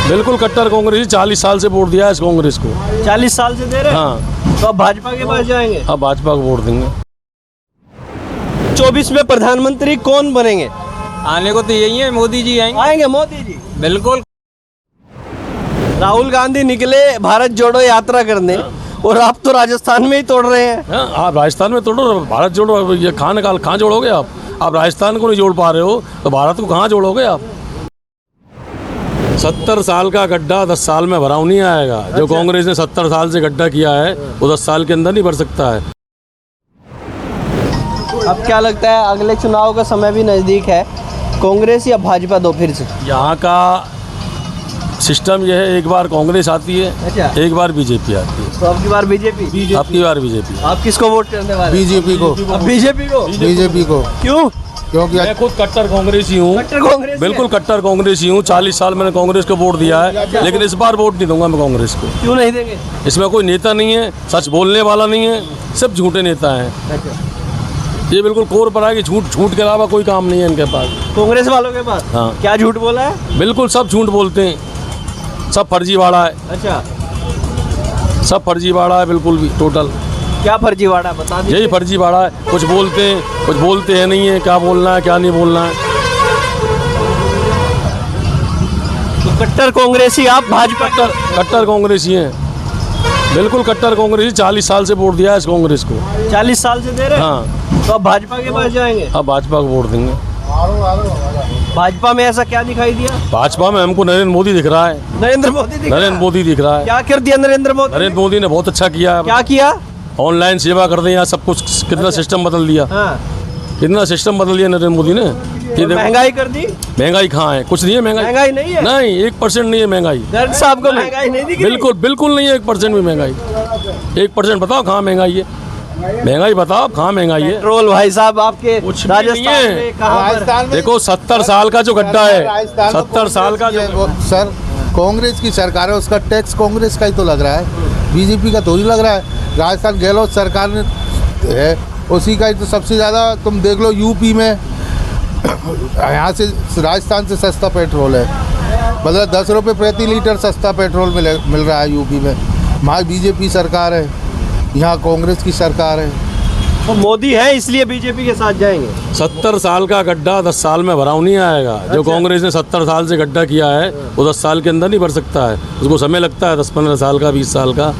बिल्कुल कट्टर कांग्रेस, 40 साल से वोट दिया है इस कांग्रेस को। 40 साल से दे रहे हैं? हाँ। तो अब भाजपा के पास जाएंगे? अब भाजपा को वोट देंगे। 24 में प्रधानमंत्री कौन बनेंगे? आने को तो यही है, मोदी जी आएंगे। आएंगे मोदी जी? बिल्कुल। राहुल गांधी निकले भारत जोड़ो यात्रा करने और आप तो राजस्थान में ही तोड़ रहे हैं। हाँ, आप राजस्थान में तोड़ो, भारत जोड़ो, ये कहाँ जोड़ोगे आप राजस्थान को नहीं जोड़ पा रहे हो तो भारत को कहाँ जोड़ोगे आप? 70 साल का गड्ढा 10 साल में भराव नहीं आएगा। जो कांग्रेस ने 70 साल से गड्ढा किया है वो 10 साल के अंदर नहीं भर सकता है। अब क्या लगता है, अगले चुनाव का समय भी नज़दीक है, कांग्रेस या भाजपा दो फिर से? यहाँ का सिस्टम यह है, एक बार कांग्रेस आती है, अच्छा। एक बार बीजेपी आती है। तो अब की बार बीजेपी? अब की बार बीजेपी। आप किसको वोट करने वाले? बीजेपी को। बीजेपी को? बीजेपी को। क्यों? क्योंकि मैं खुद कट्टर कांग्रेसी हूँ। कट्टर कांग्रेस? बिल्कुल कट्टर कांग्रेसी हूँ। 40 साल मैंने कांग्रेस को वोट दिया है, लेकिन इस बार वोट नहीं दूंगा मैं कांग्रेस को। क्यों नहीं देंगे? इसमें कोई नेता नहीं है, सच बोलने वाला नहीं है, सब झूठे नेता हैं। ये बिल्कुल कोर पर है कि झूठ के अलावा कोई काम नहीं है इनके पास, कांग्रेस वालों के पास। हाँ। क्या झूठ बोला है? बिल्कुल सब झूठ बोलते हैं, सब फर्जीवाड़ा है। अच्छा, सब फर्जीवाड़ा है, बिल्कुल भी टोटल। क्या फर्जीवाड़ा बता दीजिए। यही फर्जीवाड़ा है, कुछ बोलते हैं नहीं है, क्या बोलना है क्या नहीं बोलना है। तो कट्टर कांग्रेसी आप, भाजपा? कट्टर कांग्रेसी हैं, बिल्कुल कट्टर कांग्रेसी। 40 साल से वोट दिया है इस कांग्रेस को। 40 साल से दे रहे हैं? हाँ। तो अब भाजपा के पास जाएंगे? अब भाजपा को वोट देंगे। भाजपा में ऐसा क्या दिखाई दिया? भाजपा में हमको नरेंद्र मोदी दिख रहा है। नरेंद्र मोदी दिख रहा है? नरेंद्र मोदी दिख रहा है। क्या कर दिया नरेंद्र मोदी? नरेंद्र मोदी ने बहुत अच्छा किया है। क्या किया? ऑनलाइन सेवा कर दें, यहाँ सब कुछ कितना सिस्टम बदल दिया। हाँ। कितना सिस्टम बदल दिया नरेंद्र मोदी ने। ये देखो, महंगाई कर दी? महंगाई कहाँ है? कुछ नहीं है महंगाई। महंगाई नहीं है? नहीं, 1% नहीं है महंगाई। गर्ग साहब को महंगाई नहीं दिख रही? बिल्कुल नहीं है 1% भी महंगाई। 1% बताओ कहाँ महंगाई है? महंगाई बताओ कहाँ महंगाई है? पेट्रोल भाई साहब आपके कुछ भी नहीं राजस्थान है। में कहाँ पर? देखो 70 साल का जो गड्ढा है, 70 साल का जो सर कांग्रेस की सरकार है, उसका टैक्स कांग्रेस का ही तो लग रहा है, बीजेपी का थोड़ी लग रहा है। राजस्थान गहलोत सरकार ने है, उसी का ही तो सबसे ज़्यादा। तुम देख लो यूपी में, यहाँ से राजस्थान से सस्ता पेट्रोल है, मतलब 10 रुपये प्रति लीटर सस्ता पेट्रोल मिल रहा है यूपी में। वहाँ बीजेपी सरकार है, यहाँ कांग्रेस की सरकार है। तो मोदी है इसलिए बीजेपी के साथ जाएंगे? 70 साल का गड्ढा 10 साल में भराव नहीं आएगा। जो कांग्रेस ने 70 साल से गड्ढा किया है वो 10 साल के अंदर नहीं भर सकता है। उसको समय लगता है 10-15 साल का, 20 साल का।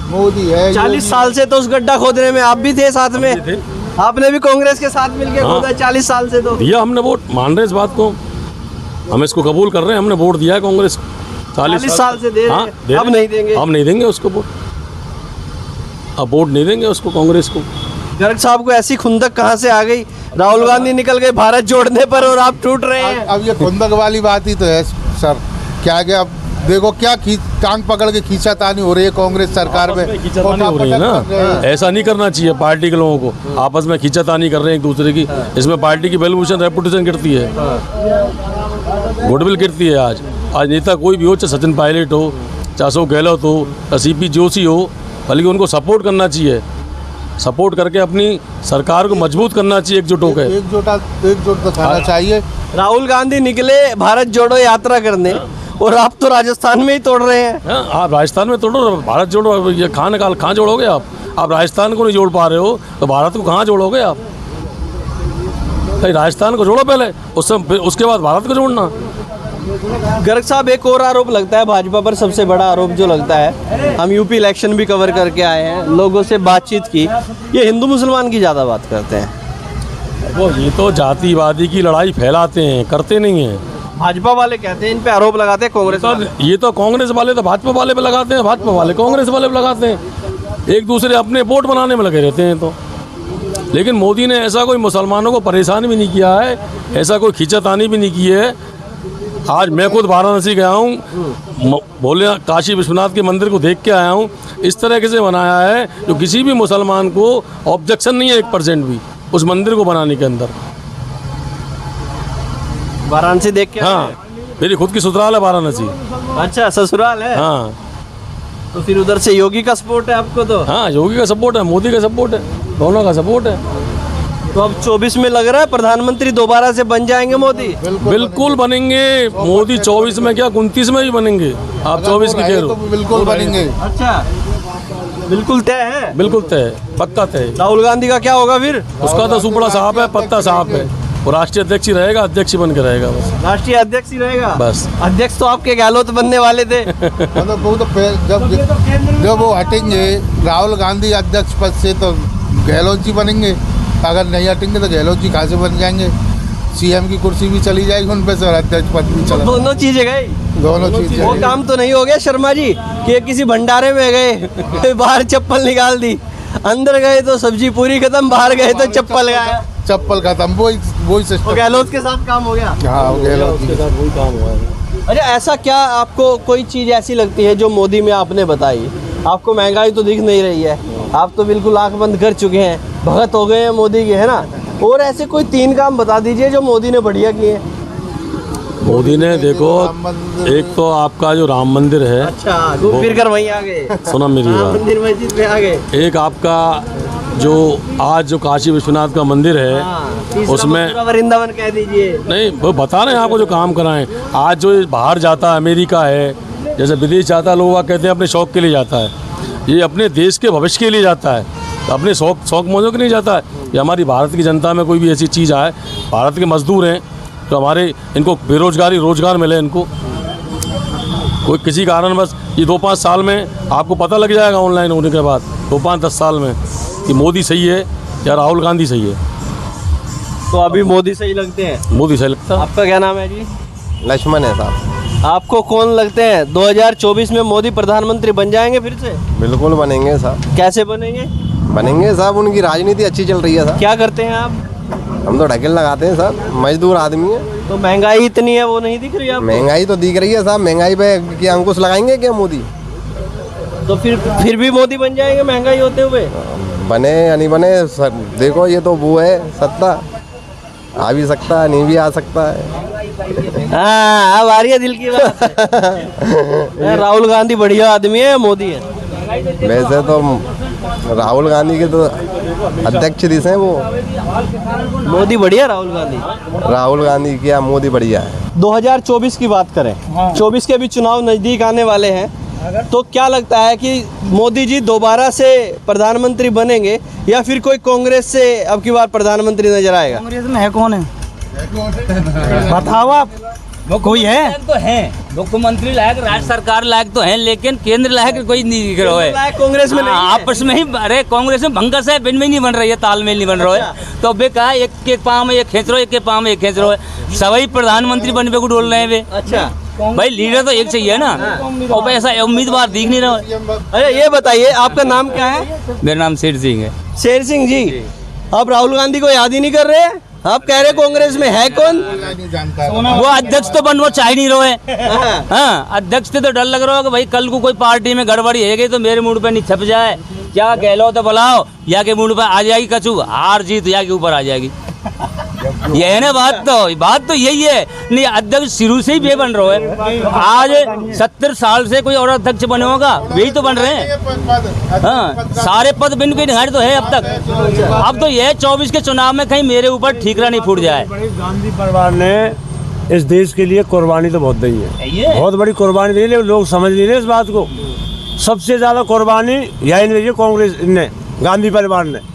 मोदी है। 40 साल से तो उस गड्ढा खोदने में आप भी थे साथ में, आपने भी कांग्रेस के साथ मिलकर खोदा 40 साल से। तो दिया हमने वोट, मान रहे इस बात को, हम इसको कबूल कर रहे हैं, हमने वोट दिया है कांग्रेस को। 40 साल से दे रहे हैं, अब नहीं देंगे? हम नहीं देंगे उसको वोट, अब वोट नहीं देंगे उसको, कांग्रेस को। गर्ग साहब को ऐसी खुंदक कहाँ से आ गई? राहुल गांधी निकल गए भारत जोड़ने पर और आप टूट रहे हैं। अब ये खुंदक वाली बात ही तो है सर। क्या क्या अब देखो, क्या टांग पकड़ के खींचातानी हो रही है कांग्रेस सरकार में। खींचातानी हो रही है ना, ऐसा नहीं करना चाहिए। पार्टी के लोगों को आपस में खींचातानी कर रहे हैं एक दूसरे की, इसमें पार्टी की वैल्यूएशन, रेपुटेशन गिरती है, गुडविल गिरती है। आज नेता कोई भी हो, चाहे सचिन पायलट हो, चाहे अशोक गहलोत हो, चाहे सीपी जोशी हो, बल्कि उनको सपोर्ट करना चाहिए। सपोर्ट करके अपनी सरकार को मजबूत करना चाहिए, एकजुट होकर। एकजुट दिखाना चाहिए। राहुल गांधी निकले भारत जोड़ो यात्रा करने और आप तो राजस्थान में ही तोड़ रहे हैं। हाँ, आप राजस्थान में तोड़ो, भारत जोड़ो, ये कहाँ जोड़ोगे आप राजस्थान को नहीं जोड़ पा रहे हो तो भारत को कहाँ जोड़ोगे आप? भाई राजस्थान को जोड़ो पहले, उसके बाद भारत को जोड़ना। गर्ग साहब, एक और आरोप लगता है भाजपा पर, सबसे बड़ा आरोप जो लगता है, हम यूपी इलेक्शन भी कवर करके आए हैं, लोगों से बातचीत की, ये हिंदू मुसलमान की ज़्यादा बात करते हैं। वो ये तो जातिवादी की लड़ाई फैलाते हैं, करते नहीं हैं। भाजपा वाले कहते हैं, इन पे आरोप लगाते हैं कांग्रेस वाले। ये तो कांग्रेस वाले तो भाजपा वाले पे लगाते हैं, भाजपा वाले कांग्रेस वाले पे लगाते हैं, एक दूसरे अपने वोट बनाने में लगे रहते हैं। तो लेकिन मोदी ने ऐसा कोई मुसलमानों को परेशान भी नहीं किया है, ऐसा कोई खींचातानी भी नहीं की है। आज मैं खुद वाराणसी गया हूँ, बोले काशी विश्वनाथ के मंदिर को देख के आया हूँ। इस तरह से बनाया है जो किसी भी मुसलमान को ऑब्जेक्शन नहीं है 1% भी उस मंदिर को बनाने के अंदर। वाराणसी देख के? हाँ, मेरी खुद की ससुराल है वाराणसी। अच्छा, ससुराल है? हाँ। तो फिर उधर से योगी का सपोर्ट है आपको? तो हाँ, योगी का सपोर्ट है, मोदी का सपोर्ट है, दोनों का सपोर्ट है। तो अब 24 में लग रहा है प्रधानमंत्री दोबारा से बन जाएंगे मोदी। बिल्कुल बनेंगे मोदी। 24 में क्या 29 में भी बनेंगे। आप 24 की कह रहे तो हो। बिल्कुल बनेंगे। अच्छा, बिल्कुल तय है। बिल्कुल तय, पक्का तय। राहुल गांधी का क्या होगा फिर? उसका तो सुपड़ा साफ है, पत्ता साफ है। वो राष्ट्रीय अध्यक्ष ही रहेगा, अध्यक्ष ही बन के रहेगा बस। राष्ट्रीय अध्यक्ष ही रहेगा बस। अध्यक्ष तो आपके गहलोत बनने वाले थे। मतलब वो तो जब वो हटेंगे राहुल गांधी अध्यक्ष पद से तो गहलोत जी बनेंगे। अगर नहीं हटेंगे तो गहलोत जी खासे बन जाएंगे। सीएम की कुर्सी भी चली जाएगी उन पे से और अध्यक्ष पद भी चला। दोनों चीजें गई। दोनों चीजें। वो काम तो नहीं हो गया शर्मा जी कि किसी भंडारे में गए बाहर चप्पल निकाल दी, अंदर गए तो सब्जी पूरी खत्म, बाहर गए तो चप्पल गायब। चप्पल खत्म। वही सिस्टम। गहलोत के साथ काम हो गया। हाँ गहलोत जी। वही काम हुआ है। अच्छा, ऐसा क्या आपको कोई चीज़ ऐसी लगती है जो मोदी में आपने बताई? आपको महंगाई तो दिख नहीं रही है, आप तो बिल्कुल आंख बंद कर चुके हैं, भगत हो गए हैं मोदी के, है ना? और ऐसे कोई 3 काम बता दीजिए जो मोदी ने बढ़िया किए हैं। मोदी ने देखो, एक तो आपका जो राम मंदिर है। अच्छा, घूम फिर कर वहीं आ गए। सुना मेरी बात। मंदिर मस्जिद पे आ गए। एक आपका जो आज जो काशी विश्वनाथ का मंदिर है, तीसरा उसमें मथुरा वृंदावन कह दीजिए। नहीं, वो बता रहे हैं आपको जो काम कराएं। आज जो बाहर जाता है, अमेरिका है, जैसे विदेश जाता है, लोग कहते हैं अपने शौक के लिए जाता है। ये अपने देश के भविष्य के लिए जाता है, अपने शौक मौजों के लिए जाता है। ये हमारी भारत की जनता में कोई भी ऐसी चीज़ आए, भारत के मजदूर हैं तो हमारे इनको बेरोजगारी रोजगार मिले, इनको कोई किसी कारण बस ये 2-5 साल में आपको पता लग जाएगा ऑनलाइन होने के बाद, 2-5-10 साल में, कि मोदी सही है या राहुल गांधी सही है। तो अभी मोदी सही लगते हैं। मोदी सही लगता है। आपका क्या नाम है जी? लक्ष्मण है साहब। आपको कौन लगते हैं 2024 में मोदी प्रधानमंत्री बन जाएंगे फिर से? बिल्कुल बनेंगे साहब। कैसे बनेंगे? बनेंगे साहब, उनकी राजनीति अच्छी चल रही है साहब। क्या करते हैं आप? हम तो ढकेल लगाते हैं साहब, मजदूर आदमी है। तो महंगाई इतनी है वो नहीं दिख रही आपको? महंगाई तो दिख रही है साहब। महंगाई पे क्या अंकुश लगाएंगे क्या मोदी? तो फिर भी मोदी बन जाएंगे महंगाई होते हुए? बने या नहीं बने सर, देखो ये तो वो है सत्ता, आ भी सकता है, नहीं भी आ सकता है। हाँ, अब आ रही है दिल की बात। राहुल गांधी बढ़िया आदमी है, मोदी है? वैसे तो राहुल गांधी के तो अध्यक्ष दिस हैं वो। मोदी बढ़िया, राहुल गांधी? राहुल गांधी क्या, मोदी बढ़िया है। 2024 की बात करें, 24 के भी चुनाव नज़दीक आने वाले हैं, तो क्या लगता है कि मोदी जी दोबारा से प्रधानमंत्री बनेंगे या फिर कोई कांग्रेस से अब की बार प्रधानमंत्री नजर आएगा? कांग्रेस में है कौन है? बताओ आप। वो कोई है तो हैं मुख्यमंत्री लायक, राज्य सरकार लायक तो हैं, लेकिन केंद्र लायक कोई नहीं दिख रहा है। कांग्रेस में नहीं है। आपस में ही, अरे कांग्रेस में भंगस है, बिन में नहीं बन रही है, तालमेल नहीं बन रहा है। तो बे कहा एक के पाँव में एक खींच रहा है, एक के पाँव में एक खींच रहा है, सभी प्रधानमंत्री बनने को डोल रहे हैं वे। अच्छा भाई लीडर तो एक चाहिए ना, और ऐसा उम्मीदवार दिख नहीं रहा है। अरे ये बताइए, आपका नाम क्या है? मेरा नाम शेर सिंह है। शेर सिंह जी, आप राहुल गांधी को याद ही नहीं कर रहे? आप कह रहे कांग्रेस में है कौन? वो अध्यक्ष तो बनना चाह नहीं रहे हैं। हाँ, अध्यक्ष से तो डर लग रहा है कि भाई कल को कोई पार्टी में गड़बड़ी है गई तो मेरे मूड पे नहीं छप जाए। क्या गहलोत तो बुलाओ, या के मूड पे आ जाएगी कचू, हार जीत या के ऊपर आ जाएगी। ये है ना बात तो यही है। नहीं, अध्यक्ष शुरू से ही बे बन रहा है। आज 70 साल से कोई और अध्यक्ष बने होगा, वही तो बन रहे हैं। हाँ, सारे पद बिन के निहार तो है अब तक। अब तो यह 24 के चुनाव में कहीं मेरे ऊपर ठीकरा नहीं फूट जाए। गांधी परिवार ने इस देश के लिए कुर्बानी तो बहुत दी है, बहुत बड़ी कुर्बानी दी है, लेकिन लोग समझ नहीं रहे इस बात को। सबसे ज्यादा कुर्बानी यही नहीं दी कांग्रेस ने, गांधी परिवार ने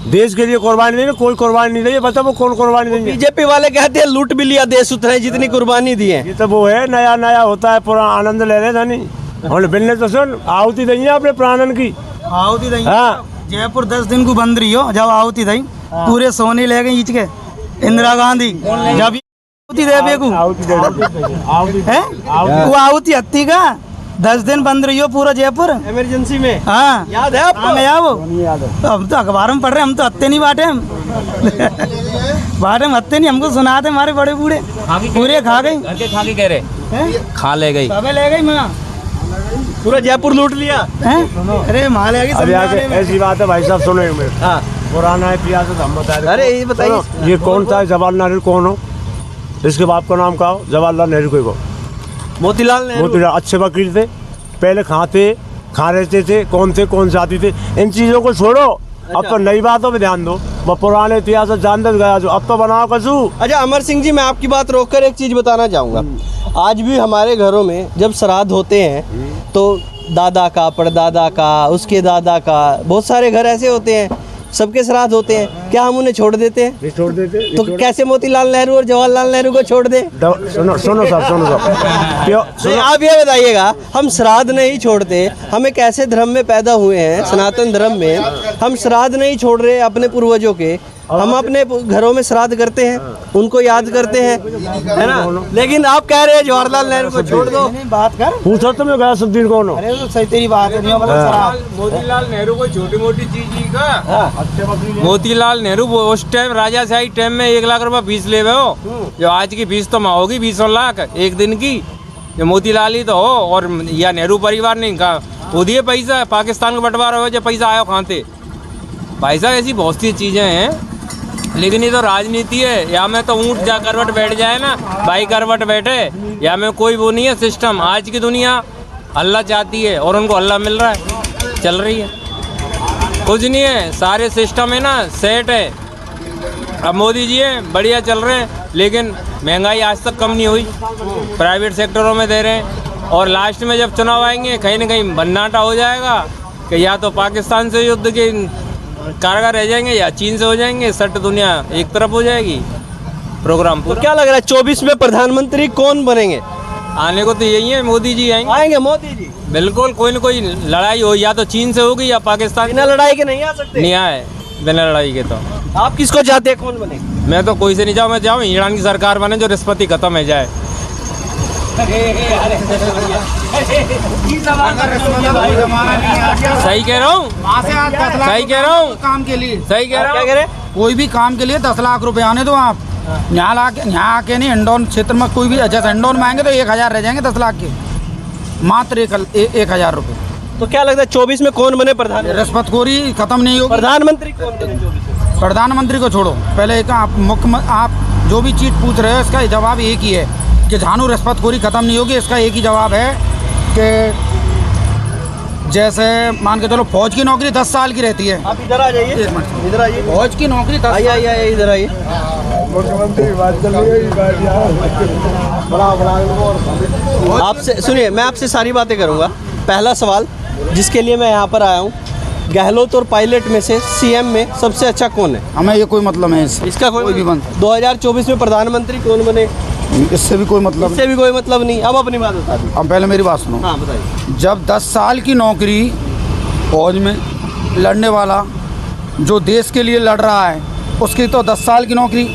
देश के लिए कुर्बानी दी, कोई कुर्बानी नहीं दी है। बता वो कौन कुर्बानी देंगे? बीजेपी वाले कहते हैं लूट भी लिया देश उतने जितनी कुर्बानी दी है। ये तो वो है, नया नया होता है, पूरा आनंद ले रहे था नहीं। हमने बिलने तो सुन आहुति दी है अपने प्राणन की। आहुति दई। हाँ, जयपुर 10 दिन को बंद रही हो, जब आहुति दई पूरे सोने ले गए ईच के। इंदिरा गांधी जब आहुति दे बेकू है, वो आहुति हत्ती का 10 दिन बंद रही हो पूरा जयपुर इमरजेंसी में। हाँ, याद है आपको? गया वो। तो हम तो अखबार में पढ़ रहे, हम तो हत्ते नहीं बांटे। हम बांटे में हत्ते नहीं, हमको सुनाते हमारे बड़े बूढ़े। पूरे खा गई, घर के खा के कह रहे खा ले गई, सबे ले गई माँ, पूरा जयपुर लूट लिया हैं? अरे माँ ले गई अभी आगे ऐसी बात है भाई साहब, सुनो मेरे। हाँ, पुराना इतिहास हम बता रहे। अरे ये बताइए, ये कौन था जवाहरलाल नेहरू? कौन हो? इसके बाप का नाम क्या हो? जवाहरलाल नेहरू को। मोतीलाल नेहरू। मोतीलाल अच्छे वकील थे, पहले खा रहते थे, कौन थे, कौन जाति थे, इन चीज़ों को छोड़ो। अब तो नई बातों पे ध्यान दो, वो पुराने इतिहास जान दे गया जो, अब तो बनाओ कसू। अच्छा अमर सिंह जी, मैं आपकी बात रोककर एक चीज़ बताना चाहूँगा। आज भी हमारे घरों में जब श्राद्ध होते हैं तो दादा का, परदादा का, उसके दादा का, बहुत सारे घर ऐसे होते हैं, सबके श्राद्ध होते हैं, क्या हम उन्हें छोड़ देते हैं? नहीं छोड़ देते। तो कैसे मोतीलाल नेहरू और जवाहरलाल नेहरू को छोड़ दें? सुनो साहब क्यों नहीं, आप ये बताइएगा, हम श्राद्ध नहीं छोड़ते, हम एक ऐसे धर्म में पैदा हुए हैं, सनातन धर्म में, हम श्राद्ध नहीं छोड़ रहे अपने पूर्वजों के, हम अपने घरों में श्राद्ध करते हैं, उनको याद करते हैं, है ना? लेकिन आप कह रहे हैं जवाहरलाल नेहरू को छोड़ दो। बात कर, पूछो तो मैं गया सुद्दीन कौन हो। अरे तो सही तेरी बात है, नहीं मतलब शराब। मोतीलाल नेहरू कोई छोटी मोटी चीज ही का। मोतीलाल नेहरू वो उस टाइम राजाशाही टाइम में 1 लाख रुपए फीस ले हो, जो आज की फीस तो होगी 20 लाख एक दिन की, जो मोतीलाल ही तो हो। और या नेहरू परिवार ने कहा वो दिए पैसा, पाकिस्तान को बंटवारा हो, जब पैसा आया खाते भाई साहब, ऐसी बहुत सी चीज़ें हैं। लेकिन ये तो राजनीति है, या में तो ऊँट जा करवट बैठ जाए ना, भाई करवट बैठे, या में कोई वो नहीं है सिस्टम। आज की दुनिया अल्लाह चाहती है और उनको अल्लाह मिल रहा है, चल रही है, कुछ नहीं है, सारे सिस्टम है ना सेट है। अब मोदी जी हैं बढ़िया चल रहे हैं, लेकिन महंगाई आज तक कम नहीं हुई, प्राइवेट सेक्टरों में दे रहे हैं। और लास्ट में जब चुनाव आएंगे कहीं ना कहीं भन्नाटा हो जाएगा कि या तो पाकिस्तान से युद्ध के कारगर रह जाएंगे या चीन से हो जाएंगे, सट दुनिया एक तरफ हो जाएगी। प्रोग्राम तो क्या लग रहा है 24 में प्रधानमंत्री कौन बनेंगे? आने को तो यही है, मोदी जी आएंगे मोदी जी, बिल्कुल। कोई न कोई लड़ाई हो, या तो चीन से होगी या पाकिस्तान। बिना लड़ाई के नहीं आ सकते? नहीं आए बिना लड़ाई के। तो आप किसको चाहते हैं, कौन बने? मैं तो कोई से नहीं चाहूँ, मैं चाहूँ ईरान की सरकार बने जो रिश्वती खत्म हो जाए। सही कह रहा हूँ, सही कह रहा हूँ, काम के लिए सही कह रहा क्या हूँ। कह रहे? कोई भी काम के लिए 10 लाख रुपए आने दो आप। यहाँ आके नहीं, इंदौर क्षेत्र में कोई भी, जैसे इंदौर में आएंगे तो 1000 रह जाएंगे 10 लाख के, मात्र 1000 रुपए। तो क्या लगता है 24 में कौन बने प्रधान? रिश्वतखोरी खत्म नहीं होगी। प्रधानमंत्री कौन बने? प्रधानमंत्री को छोड़ो, पहले एक आप जो भी चीज़ पूछ रहे हो इसका जवाब एक ही है कि झानू रिश्वतखोरी खत्म नहीं होगी। इसका एक ही जवाब है कि जैसे मान के चलो फौज की नौकरी 10 साल की रहती है। आप इधर आ जाइए, एक मिनट। इधर आइए, फौज की नौकरी 10 आइए आइए आइए, इधर आइए। आपसे सुनिए, मैं आपसे सारी बातें करूंगा। पहला सवाल जिसके लिए मैं यहाँ पर आया हूँ, गहलोत और पायलट में से सीएम में सबसे अच्छा कौन है? हमें ये कोई मतलब है इसका कोई भी बंद। 2024 में प्रधानमंत्री कौन बने? इससे भी कोई मतलब इससे भी कोई मतलब नहीं। अब अपनी बात बता दीजिए। अब पहले मेरी बात सुनो। हाँ बताइए। जब 10 साल की नौकरी फौज में लड़ने वाला जो देश के लिए लड़ रहा है उसकी तो 10 साल की नौकरी,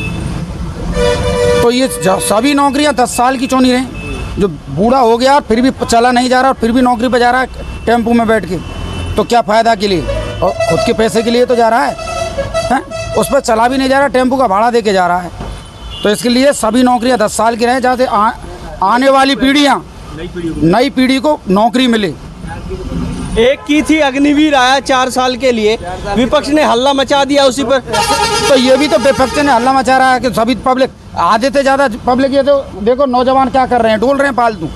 तो ये सभी नौकरियां 10 साल की क्यों नहीं रहीं? जो बूढ़ा हो गया फिर भी चला नहीं जा रहा, फिर भी नौकरी पे जा रहा है टेम्पो में बैठ के, तो क्या फ़ायदा के लिए? और खुद के पैसे के लिए तो जा रहा है? उस पर चला भी नहीं जा रहा, टेम्पो का भाड़ा दे के जा रहा है। तो इसके लिए सभी नौकरियां 10 साल की रहें, जहाँ से आने वाली पीढ़ियाँ, नई पीढ़ी को नौकरी मिले। एक की थी अग्निवीर आया 4 साल के लिए, विपक्ष ने हल्ला मचा दिया उसी पर। तो ये भी तो विपक्ष ने हल्ला मचा रहा है कि सभी पब्लिक, आधे से ज़्यादा पब्लिक, ये तो देखो नौजवान क्या कर रहे हैं, डोल रहे हैं फालतू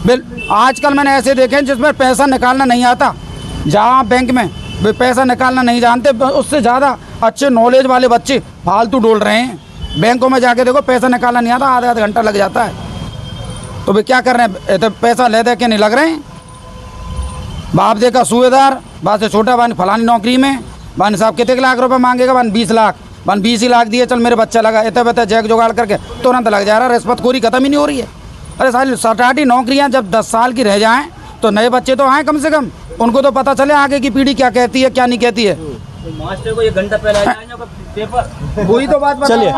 बिल। आजकल मैंने ऐसे देखे हैं जिसमें पैसा निकालना नहीं आता, जहाँ बैंक में वे पैसा निकालना नहीं जानते, उससे ज़्यादा अच्छे नॉलेज वाले बच्चे फालतू डोल रहे हैं। बैंकों में जाके देखो पैसा निकालना नहीं आता, आधा घंटा लग जाता है। तो वे क्या कर रहे हैं, तो पैसा ले दे के नहीं लग रहे हैं। बाप दे का सूबेदार, बाप से छोटा बान फलानी नौकरी में, बान साहब कितने लाख रुपए मांगेगा, बान 20 लाख, बान 20 ही लाख दिए, चल मेरे बच्चा लगा, इतना बता जैक जुगाड़ करके तुरंत लग जा रहा है। रिश्वतखोरी खत्म ही नहीं हो रही है। अरे सारी सरकारी नौकरियां जब 10 साल की रह जाएं तो नए बच्चे तो आएँ कम से कम, उनको तो पता चले आगे की पीढ़ी क्या कहती है क्या नहीं कहती है। मास्टर को 1 घंटा पहले आ जाए पेपर, वही तो बात। चलिए।